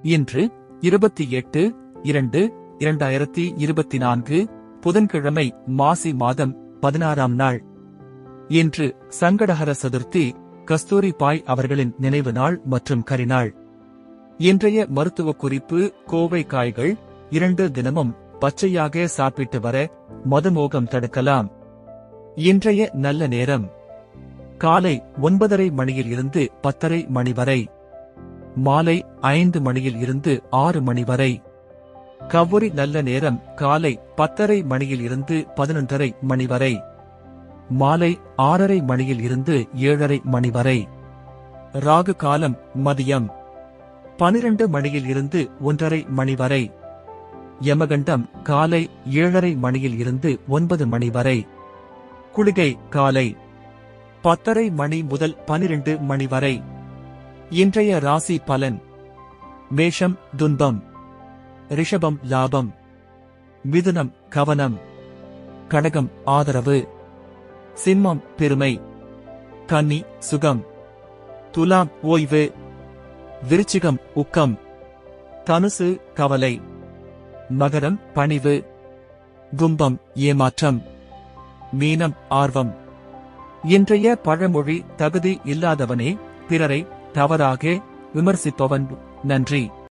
இன்று 28/2/2024 புதன்கிழமை, மாசி மாதம் 16ஆம் நாள். இன்று சங்கடஹர சதுர்த்தி, கஸ்தூரி பாய் அவர்களின் நினைவு நாள் மற்றும் கரிநாள். இன்றைய மருத்துவ குறிப்பு: கோவை காய்கள் 2 தினமும் பச்சையாக சாப்பிட்டு வர மதுமோகம் தடுக்கலாம். இன்றைய நல்ல நேரம் காலை 9:30 மணியில் இருந்து 10:30 மணி வரை, மாலை 5 மணியில் இருந்து 6 மணி வரை. கௌரி நல்ல நேரம் காலை 10:30 மணியில் இருந்து 11:30 மணி வரை, மாலை 6:30 மணியில் இருந்து 7:30 மணி வரை. ராகு காலம் மதியம் 12 மணியில் இருந்து 1:30 மணி வரை. யமகண்டம் காலை 7:30 மணியில் இருந்து 9 மணி வரை. குளிகை காலை 10:30 மணி முதல் 12 மணி வரை. இன்றைய ராசி பலன்: மேஷம் துன்பம், ரிஷபம் லாபம், மிதுனம் கவனம், கடகம் ஆதரவு, சிம்மம் பெருமை, கன்னி சுகம், துலாம் ஓய்வு, விருச்சிகம் உக்கம், தனுசு கவலை, மகரம் பணிவு, கும்பம் ஏமாற்றம், மீனம் ஆர்வம். இன்றைய பழமொழி: தகுதி இல்லாதவனே பிறரை தவறாக விமர்சிப்பவன். நன்றி.